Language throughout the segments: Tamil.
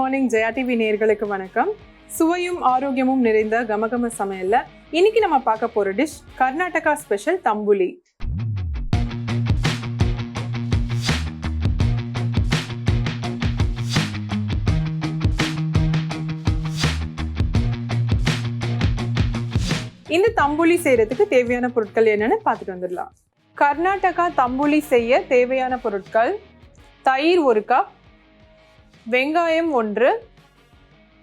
மார்னிங் ஜெயா டிவி நேயர்களுக்கு வணக்கம். சுவையும் ஆரோக்கியமும் நிறைந்த கமகம சமையல்ல இன்னைக்கு நம்ம பார்க்க போற டிஷ் கர்நாடகா ஸ்பெஷல் தம்புலி. இந்த தம்புலி செய்யறதுக்கு தேவையான பொருட்கள் என்னன்னு பார்த்துட்டு வந்துடலாம். கர்நாடகா தம்புலி செய்ய தேவையான பொருட்கள்: தயிர் 1 கப், வெங்காயம் 1,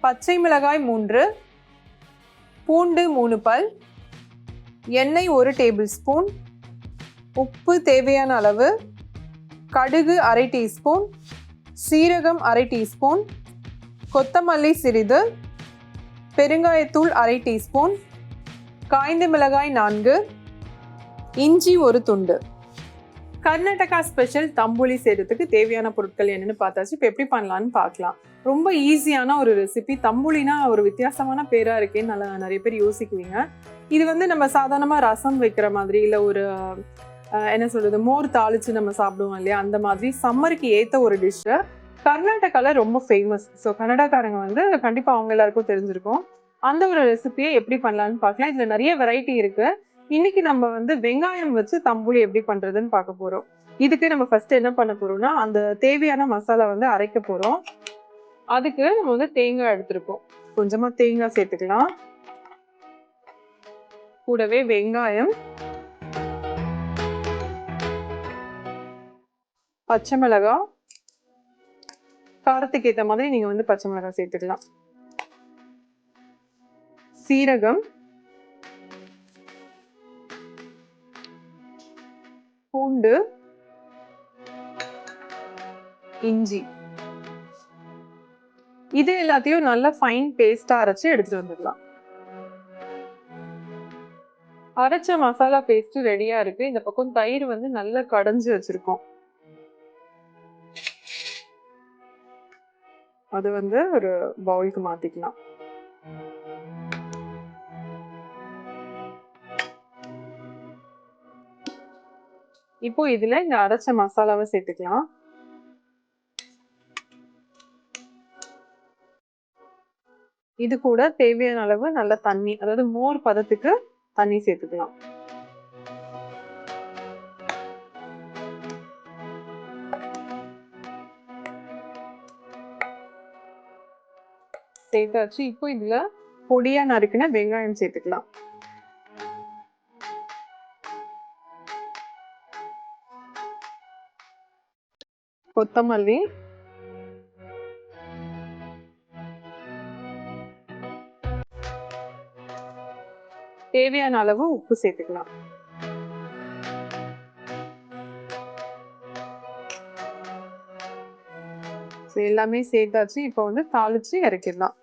பச்சை மிளகாய் 3, பூண்டு 3 பல், எண்ணெய் 1 டேபிள் ஸ்பூன், உப்பு தேவையான அளவு, கடுகு அரை டீஸ்பூன், சீரகம் அரை டீஸ்பூன், கொத்தமல்லி சிறிது, பெருங்காயத்தூள் அரை டீஸ்பூன், காய்ந்த மிளகாய் 4, இஞ்சி 1 துண்டு. கர்நாடகா ஸ்பெஷல் தம்புலி செய்கிறதுக்கு தேவையான பொருட்கள் என்னென்னு பார்த்தாச்சு. இப்போ எப்படி பண்ணலான்னு பார்க்கலாம். ரொம்ப ஈஸியான ஒரு ரெசிபி. தம்புலினா ஒரு வித்தியாசமான பேராக இருக்கேன்னு நிறைய பேர் யோசிக்குவீங்க. இது நம்ம சாதாரணமாக ரசம் வைக்கிற மாதிரி, இல்லை ஒரு என்ன சொல்கிறது, மோர் தாளித்து நம்ம சாப்பிடுவோம் இல்லையா, அந்த மாதிரி சம்மருக்கு ஏற்ற ஒரு டிஷ்ஷு. கர்நாடகாவில் ரொம்ப ஃபேமஸ். ஸோ கன்னடக்காரங்க கண்டிப்பாக அவங்க எல்லாருக்கும் தெரிஞ்சிருக்கும். அந்த ஒரு ரெசிபியை எப்படி பண்ணலான்னு பார்க்கலாம். இதில் நிறைய வெரைட்டி இருக்குது. இன்னைக்கு நம்ம வெங்காயம் வச்சு தம்புலி எப்படி பண்றதுன்னு பார்க்க போறோம். இதுக்கு நம்ம ஃபர்ஸ்ட் என்ன பண்ண போறோம்னா, அந்த தேவையான மசாலா அரைக்க போறோம். அதுக்கு நம்ம தேங்காய் எடுத்திருக்கோம். கொஞ்சமா தேங்காய் சேர்த்துக்கலாம். கூடவே வெங்காயம், பச்சை மிளகாய், காரத்துக்கு ஏற்ற மாதிரி நீங்க பச்சை மிளகாய் சேர்த்துக்கலாம், சீரகம், பூண்டு, இஞ்சி. இது எல்லாத்தையும் நல்லா ஃபைன் பேஸ்டா அரைச்சு எடுத்துட்டு வந்துடலாம். அரைச்ச மசாலா பேஸ்ட் ரெடியா இருக்கு. இந்த பக்கம் தயிர் நல்லா கடைஞ்சு வச்சிருக்கோம். அது ஒரு பவுலுக்கு மாத்திக்கலாம். இப்போ இதுல இந்த அரைச்ச மசாலாவை சேர்த்துக்கலாம். இது கூட தேவையான அளவு நல்ல தண்ணி, அதாவது மோர் பதத்துக்கு தண்ணி சேர்த்துக்கலாம். சேர்த்தாச்சு. இப்போ இதுல பொடியா நறுக்கின வெங்காயம் சேர்த்துக்கலாம். கொத்தமல்லி, தேவையான அளவு உப்பு சேர்த்துக்கலாம். எல்லாமே சேர்த்தாச்சு. இப்போ தாளிச்சு இறக்கிடலாம்.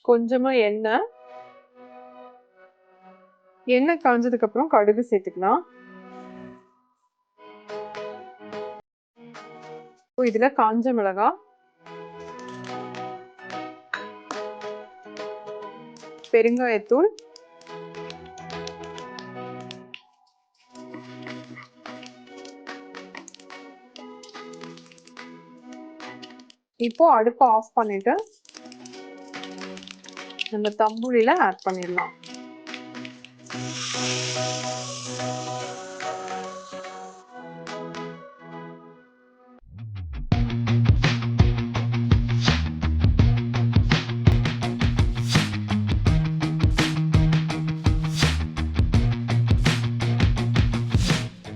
கொஞ்சமா எண்ணெய் காஞ்சதுக்கு அப்புறம் கடுகு சேர்த்துக்கலாம். இதுல காஞ்ச மிளகாய், பெருங்காயத்தூள், இப்போ அடுப்பை ஆஃப் பண்ணிட்டு நம்ம தம்புலியில ஆட் பண்ணிடலாம்.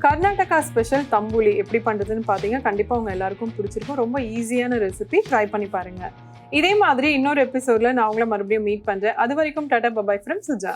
கர்நாடகா ஸ்பெஷல் தம்புலி எப்படி பண்றதுன்னு பார்த்தீங்க. கண்டிப்பாக உங்க எல்லாருக்கும் பிடிச்சிருக்கும். ரொம்ப ஈஸியான ரெசிபி. ட்ரை பண்ணி பாருங்க. இதே மாதிரி இன்னொரு எபிசோட்ல நான் உங்களை மறுபடியும் மீட் பண்றேன். அது வரைக்கும் டாடா பபாய் ஃப்ரம் சுஜா.